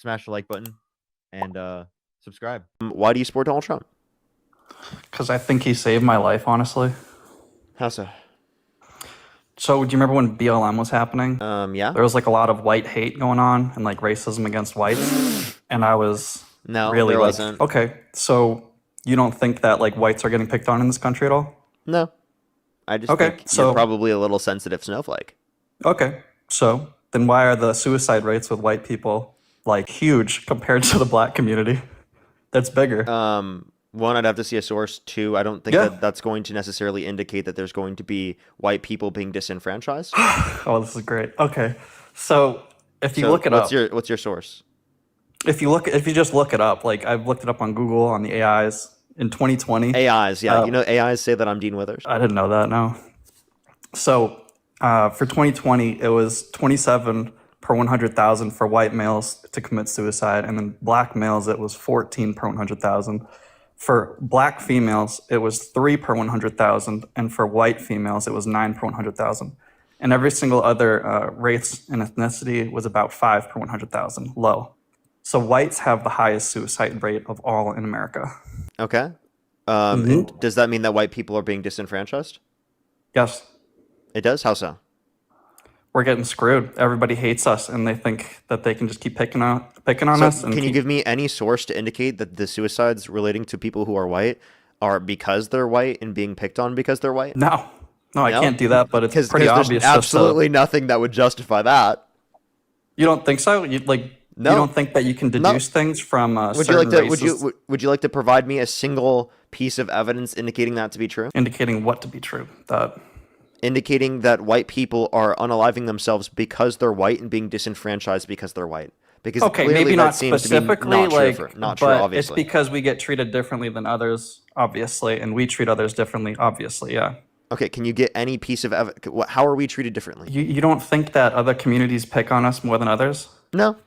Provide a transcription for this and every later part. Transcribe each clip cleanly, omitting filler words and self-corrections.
smash the like button, and subscribe. Why do you support Donald Trump? Because I think he saved my life, honestly. How so? So, do you remember when BLM was happening? Yeah. There was like a lot of white hate going on and like racism against whites. And I was really there like, wasn't. okay, so you don't think that like whites are getting picked on in this country at all? No. I just Okay, think so- you're probably a little sensitive snowflake. Okay, so then why are the suicide rates with white people like huge compared to the black community? That's bigger. One, I'd have to see a source. Two, I don't think that that's going to necessarily indicate that there's going to be white people being disenfranchised. Oh, this is great. Okay, so if you look it up, what's your source? if you just look it up, like I've looked it up on Google on the AIs in 2020. AIs, yeah. You know, AIs say that I'm Dean Withers. I didn't know that. No. So for 2020, it was 27 per 100,000 for white males to commit suicide, and then black males it was 14 per 100,000. For black females, it was 3 per 100,000, and for white females, it was 9 per 100,000. And every single other race and ethnicity was about 5 per 100,000, low. So whites have the highest suicide rate of all in America. Okay. And does that mean that white people are being disenfranchised? Yes. It does? How so? We're getting screwed. Everybody hates us, and they think that they can just keep picking on us. Can you give me any source to indicate that the suicides relating to people who are white are because they're white and being picked on because they're white? No, I can't do that, but it's pretty obvious. There's absolutely nothing that would justify that. You don't think so? You don't think that you can deduce things from certain races? Would you like to provide me a single piece of evidence indicating that to be true? Indicating what to be true? Indicating that white people are unaliving themselves because they're white and being disenfranchised because they're white. Because maybe not specifically, not true, obviously. It's because we get treated differently than others, obviously, and we treat others differently, obviously, yeah. Okay, can you get any piece of evidence? How are we treated differently? You don't think that other communities pick on us more than others? No.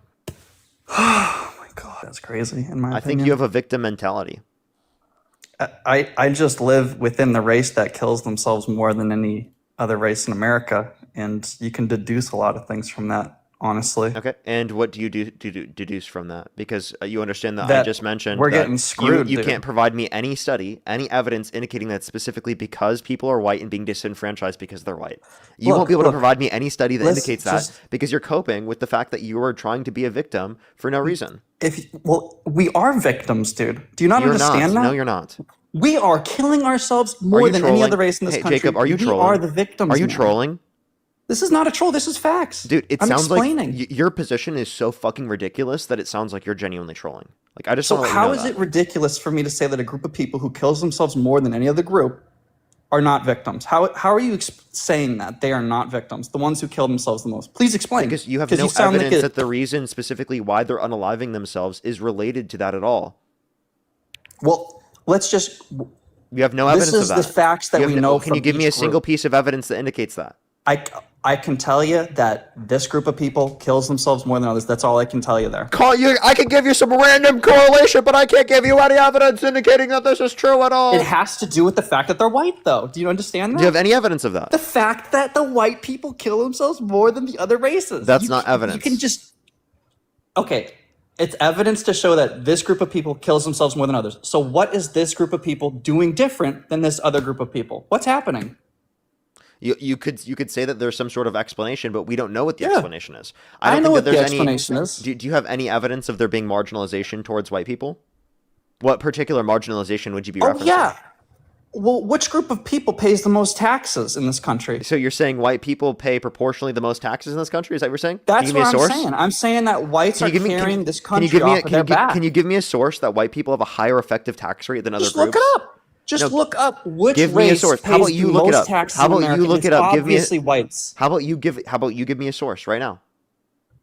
Oh my God, that's crazy, in my opinion. I think you have a victim mentality. I just live within the race that kills themselves more than any other race in America, and you can deduce a lot of things from that, honestly. Okay, and what do you deduce from that? Because you understand that I just mentioned we're getting screwed. You can't provide me any study, any evidence indicating that specifically because people are white and being disenfranchised because they're white. You won't be able to provide me any study that indicates that because you're coping with the fact that you are trying to be a victim for no reason. We are victims, dude. Do you not understand that? No, you're not. We are killing ourselves more than any other race in this country. Jacob, are you trolling? We are the victims. Are you trolling? This is not a troll. This is facts. Dude, it sounds like your position is so fucking ridiculous that it sounds like you're genuinely trolling. Like, I just So how is it ridiculous for me to say that a group of people who kills themselves more than any other group are not victims? How are you saying that they are not victims? The ones who kill themselves the most. Please explain. Because you have no evidence that the reason specifically why they're unaliving themselves is related to that at all. Well, let's just... You have no evidence of that. This is the facts that we know. Can you give me a single piece of evidence that indicates that? I can tell you that this group of people kills themselves more than others. That's all I can tell you there. I can give you some random correlation, but I can't give you any evidence indicating that this is true at all. It has to do with the fact that they're white, though. Do you understand that? Do you have any evidence of that? The fact that the white people kill themselves more than the other races. That's not evidence. You can just... Okay. It's evidence to show that this group of people kills themselves more than others. So what is this group of people doing different than this other group of people? What's happening? You could say that there's some sort of explanation, but we don't know what the explanation is. I know what the explanation is. Do you have any evidence of there being marginalization towards white people? What particular marginalization would you be referencing? Yeah. Well, which group of people pays the most taxes in this country? So you're saying white people pay proportionally the most taxes in this country? Is that what you're saying? That's what I'm saying. I'm saying that whites are carrying this country off of their back. Can you give me a source that white people have a higher effective tax rate than other groups? Just look it up. Just look up which race pays the most taxes in America. How about you look it up? Obviously whites. How about you give me a source right now?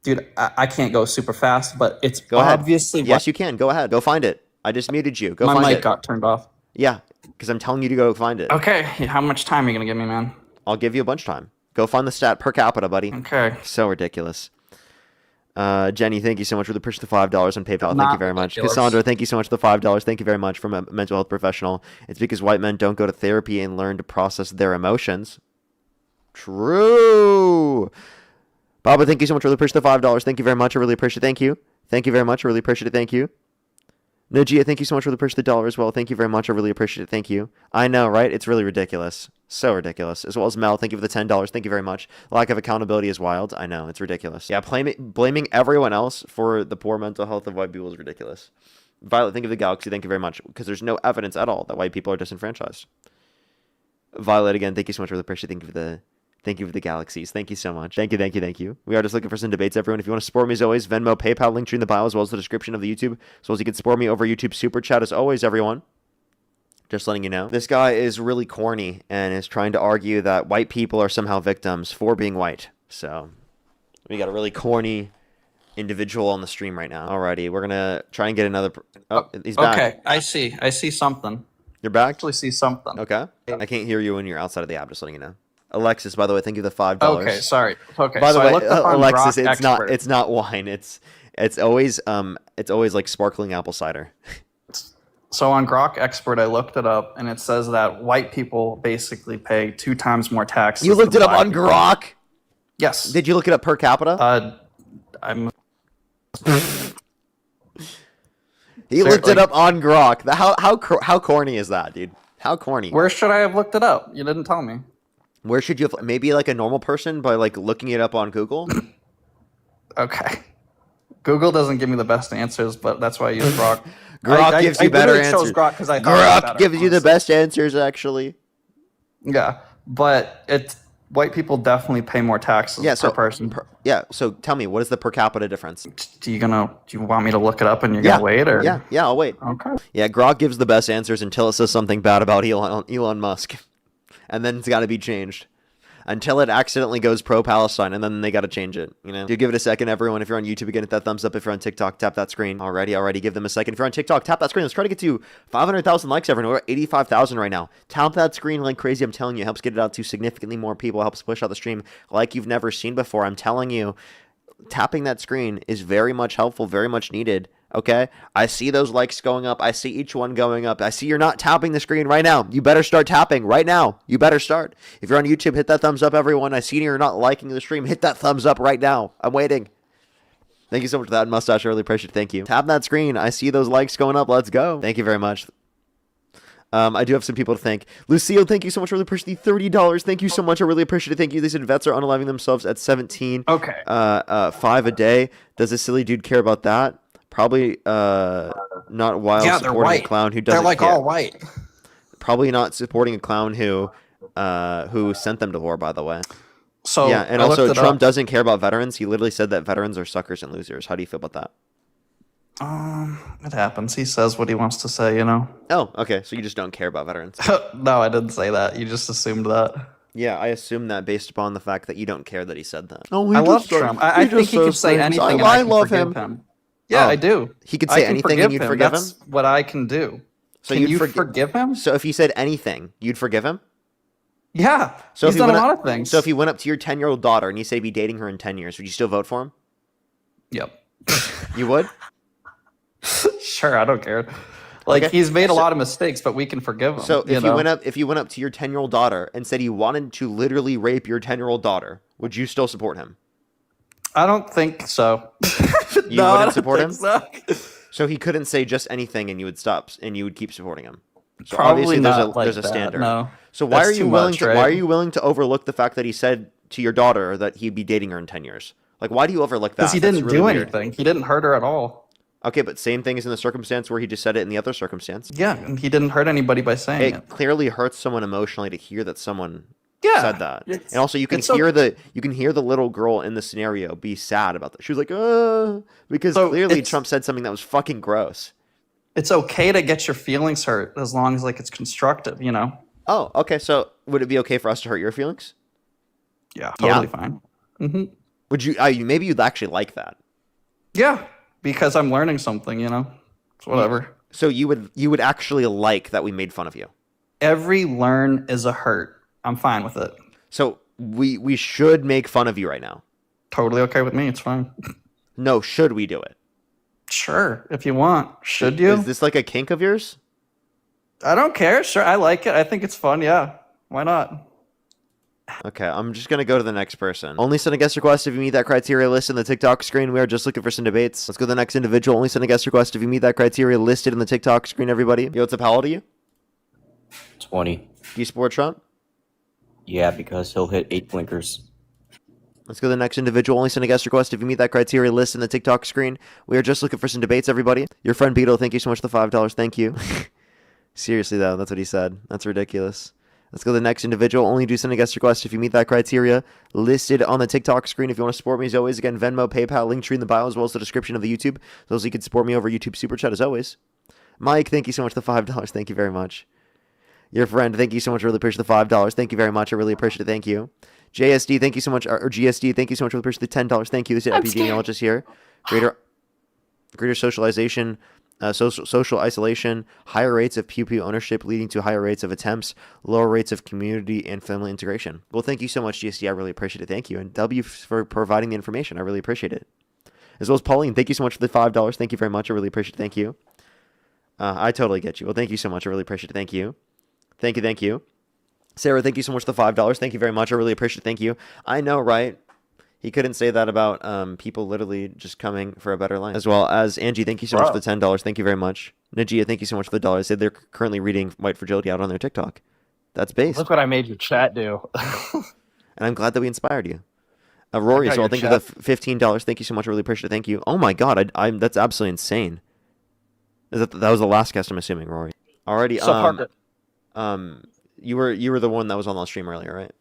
Dude, I can't go super fast, but it's obviously white. Yes, you can. Go ahead. Go find it. I just muted you. Go find it. My mic got turned off. Yeah, because I'm telling you to go find it. Okay. How much time are you going to give me, man? I'll give you a bunch of time. Go find the stat per capita, buddy. Okay. So ridiculous. Jenny, thank you so much for the push to $5 on PayPal. Thank you very much. Ridiculous. Cassandra, thank you so much for the $5. Thank you very much from a mental health professional. It's because white men don't go to therapy and learn to process their emotions. True. Baba, thank you so much for the push to $5. Thank you very much. I really appreciate it. Thank you. Thank you very much. I really appreciate it. Thank you. Najia, thank you so much for the push the dollar as well. Thank you very much. I really appreciate it. Thank you. I know, right? It's really ridiculous. So ridiculous. As well as Mel, thank you for the $10. Thank you very much. Lack of accountability is wild. I know, it's ridiculous. Yeah, blaming everyone else for the poor mental health of white people is ridiculous. Violet, think of the galaxy. Thank you very much. Because there's no evidence at all that white people are disenfranchised. Violet, again, thank you so much. Really appreciate it. Thank you for the galaxies. Thank you so much. Thank you. We are just looking for some debates, everyone. If you want to support me as always, Venmo, PayPal, link tree in the bio, as well as the description of the YouTube, as well as you can support me over YouTube Super Chat as always, everyone. Just letting you know. This guy is really corny and is trying to argue that white people are somehow victims for being white. So we got a really corny individual on the stream right now. Alrighty, we're gonna try and get another. Oh, he's back. Okay, I see something. You're back? Actually see something. Okay. I can't hear you when you're outside of the app, just letting you know. Alexis, by the way, thank you for the $5. Okay, sorry. Okay. By the so way, I looked up on Alexis, Grok it's not wine. It's always like sparkling apple cider. So on Grok Expert, I looked it up, and it says that white people basically pay 2 times more taxes. You looked than it up black on people. Grok? Yes. Did you look it up per capita? I'm. He looked it up on Grok. How corny is that, dude? How corny? Where should I have looked it up? You didn't tell me. Where should you have, maybe like a normal person by like looking it up on Google? Okay. Google doesn't give me the best answers, but that's why I use Grok. Grok gives you better literally answers. chose Grok because I thought it was Grok better, gives you the honestly. best answers, actually. Yeah, but white people definitely pay more taxes per person. So tell me, what is the per capita difference? Do you want me to look it up and you're gonna wait, or yeah, I'll wait. Okay. Yeah, Grok gives the best answers until it says something bad about Elon Musk, and then it's got to be changed. Until it accidentally goes pro-Palestine, and then they got to change it. You know, give it a second, everyone. If you're on YouTube, again, hit that thumbs up. If you're on TikTok, tap that screen. Alrighty, give them a second. If you're on TikTok, tap that screen. Let's try to get to 500,000 likes, everyone. We're at 85,000 right now. Tap that screen like crazy. I'm telling you, it helps get it out to significantly more people. It helps push out the stream like you've never seen before. I'm telling you, tapping that screen is very much helpful, very much needed. Okay, I see those likes going up. I see each one going up. I see you're not tapping the screen right now. You better start tapping right now. You better start. If you're on YouTube, hit that thumbs up, everyone. I see you're not liking the stream. Hit that thumbs up right now. I'm waiting. Thank you so much for that, Mustache. I really appreciate it. Thank you. Tap that screen. I see those likes going up. Let's go. Thank you very much. I do have some people to thank. Lucille, thank you so much. I really appreciate the $30. Thank you so much. I really appreciate it. Thank you. They said vets are unaliving themselves at 17. Okay. 5 a day. Does this silly dude care about that? Probably not while supporting a clown who doesn't care. They're like all white. Probably not supporting a clown who sent them to war, by the way. So yeah, and also Trump doesn't care about veterans. He literally said that veterans are suckers and losers. How do you feel about that? It happens. He says what he wants to say, you know. Oh, okay. So you just don't care about veterans. No, I didn't say that. You just assumed that. Yeah, I assume that based upon the fact that you don't care that he said that. Oh, I love Trump. I think he could say anything. I love him. Yeah, I do. He could say anything and you'd forgive him? That's what I can do. So can you forgive him? So if he said anything, you'd forgive him? Yeah. So he's done a lot of things. So if he went up to your 10-year-old daughter and he said he'd be dating her in 10 years, would you still vote for him? Yep. You would? Sure, I don't care. Like, he's made a lot of mistakes, but we can forgive him. So if you went up to your 10-year-old daughter and said he wanted to literally rape your 10-year-old daughter, would you still support him? I don't think so. You wouldn't support him? So he couldn't say just anything and you would stop and you would keep supporting him. So probably obviously there's a standard. No. So why are you willing to overlook the fact that he said to your daughter that he'd be dating her in 10 years? Like, why do you overlook that? Because he didn't do anything. He didn't hurt her at all. Okay, but same thing as in the circumstance where he just said it in the other circumstance. Yeah, and he didn't hurt anybody by saying it. It clearly hurts someone emotionally to hear that someone said that. And also you can hear the little girl in the scenario be sad about that. She was like, because clearly Trump said something that was fucking gross. It's okay to get your feelings hurt as long as it's constructive, you know? Oh, okay. So would it be okay for us to hurt your feelings? Yeah, totally fine. Mm-hmm. Would you, maybe you'd actually like that. Yeah, because I'm learning something, you know? It's whatever. So you would actually like that we made fun of you? Every learn is a hurt. I'm fine with it. So we should make fun of you right now. Totally okay with me. It's fine. No, should we do it? Sure, if you want. Should you? Is this like a kink of yours? I don't care. Sure, I like it. I think it's fun. Yeah, why not? Okay, I'm just gonna go to the next person. Only send a guest request if you meet that criteria listed in the TikTok screen. We are just looking for some debates. Let's go to the next individual. Only send a guest request if you meet that criteria listed in the TikTok screen, everybody. Yo, what's up? How old are you? 20. Do you support Trump? Yeah, because he'll hit 8 blinkers. Let's go to the next individual. Only send a guest request if you meet that criteria listed in the TikTok screen. We are just looking for some debates, everybody. Your friend Beetle, thank you so much for the $5. Thank you. Seriously, though, that's what he said. That's ridiculous. Let's go to the next individual. Only do send a guest request if you meet that criteria listed on the TikTok screen. If you want to support me, as always, again, Venmo, PayPal, Linktree in the bio, as well as the description of the YouTube. So you can support me over YouTube Super Chat, as always. Mike, thank you so much for the $5. Thank you very much. Your friend, thank you so much. I really appreciate the $5. Thank you very much. I really appreciate it. Thank you. JSD, thank you so much. Or GSD, thank you so much. I really appreciate the $10. Thank you. This is epidemiologist here. Greater socialization. Social isolation, higher rates of pew ownership leading to higher rates of attempts, lower rates of community and family integration. Well, thank you so much, GSD. I really appreciate it. Thank you. And W for providing the information. I really appreciate it. As well as Pauline, thank you so much for the $5. Thank you very much. I really appreciate it. Thank you. I totally get you. Well, thank you so much. I really appreciate it. Thank you. Thank you. Thank you. Sarah, thank you so much for the $5. Thank you very much. I really appreciate it. Thank you. I know, right? He couldn't say that about people literally just coming for a better life. As well as Angie, thank you so much for the $10. Thank you very much. Najia, thank you so much for the $1. They said they're currently reading White Fragility out on their TikTok. That's based. Look what I made your chat do. And I'm glad that we inspired you. Rory, so I'll thank you for the $15. Thank you so much. I really appreciate it. Thank you. Oh my God, that's absolutely insane. That was the last guest, I'm assuming, Rory. Already. So Parker, you were the one that was on the stream earlier, right?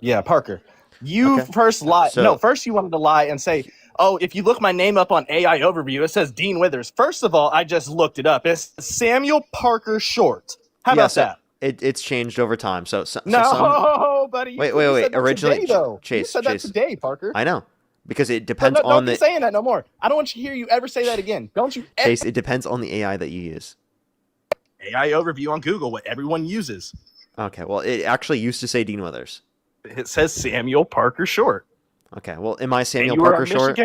yeah, Parker. You first lied. First you wanted to lie and say, oh, if you look my name up on AI Overview, it says Dean Withers. First of all, I just looked it up. It's Samuel Parker Short. How about that? It's changed over time. Buddy. Wait. Originally, today, though. Chase. You said that today, Parker. I know. Because it depends on don't the... be saying that no more. I don't want you to hear you ever say that again. Don't you ever... Chase, it depends on the AI that you use. AI Overview on Google, what everyone uses. Okay, well, it actually used to say Dean Withers. It says Samuel Parker Short. Okay, well, am I Samuel Parker Short?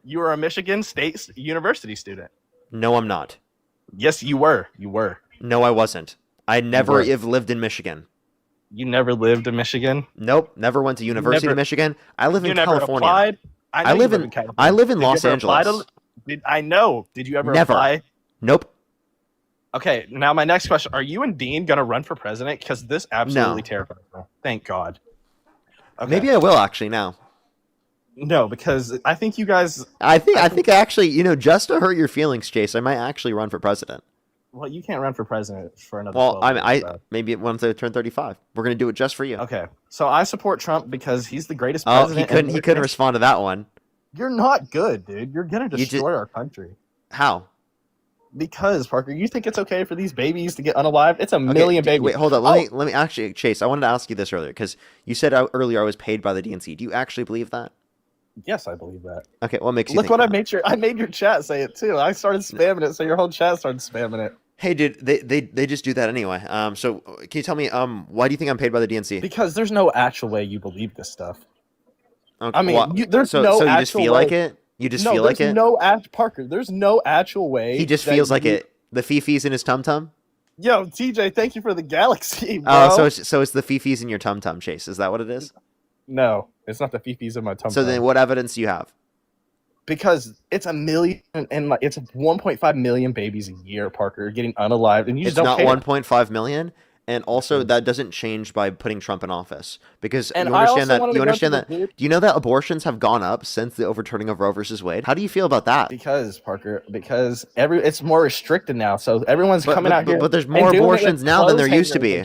You were a Michigan State University student. No, I'm not. Yes, you were. You were. No, I wasn't. I never have lived in Michigan. You never lived in Michigan? Nope, never went to University of Michigan. I live in California. Applied? I live in Los Angeles. I know. Did you ever Never. apply? Nope. Okay, now my next question. Are you and Dean going to run for president? Because this absolutely terrifies me. Thank God. Okay. Maybe I will actually now. No, because I think you guys... I think actually, just to hurt your feelings, Chase, I might actually run for president. Well, you can't run for president for another 12 years, so. Maybe once I turn 35. We're going to do it just for you. Okay, so I support Trump because he's the greatest president. He couldn't respond to that one. You're not good, dude. You're going to destroy our country. How? Because, Parker, you think it's okay for these babies to get unalived? It's a million babies. Wait, hold on. Let me actually, Chase, I wanted to ask you this earlier, because you said earlier I was paid by the DNC. Do you actually believe that? Yes, I believe that. Okay, what makes you Look think what that? I made your chat say it, too. I started spamming it, so your whole chat started spamming it. Hey, dude, they just do that anyway. So can you tell me, why do you think I'm paid by the DNC? Because there's no actual way you believe this stuff. Okay, I mean, there's no so actual you just feel way. like it? You just feel like it? Parker, there's no actual way. He just feels like it. The fifis in his tum-tum? Yo, TJ, thank you for the galaxy, bro. Oh, so it's the fifis in your tum-tum, Chase. Is that what it is? No, it's not the fifis in my tum-tum. So then what evidence do you have? Because it's a million and it's 1.5 million babies a year, Parker, getting unalived, and you just it's don't not care. 1.5 million, and also that doesn't change by putting Trump in office, because And you understand that. Do you know that abortions have gone up since the overturning of Roe versus Wade? How do you feel about that? Because Parker, it's more restricted now, so everyone's coming out here. But there's more abortions now than there used to be.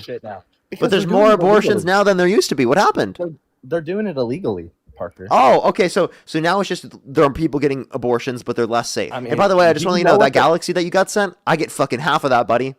But there's more abortions now than there used to be. What happened? They're doing it illegally, Parker. Oh, okay. So now it's just there are people getting abortions, but they're less safe. I mean, and by the way, I just want to let you know that galaxy that you got sent, I get fucking half of that, buddy.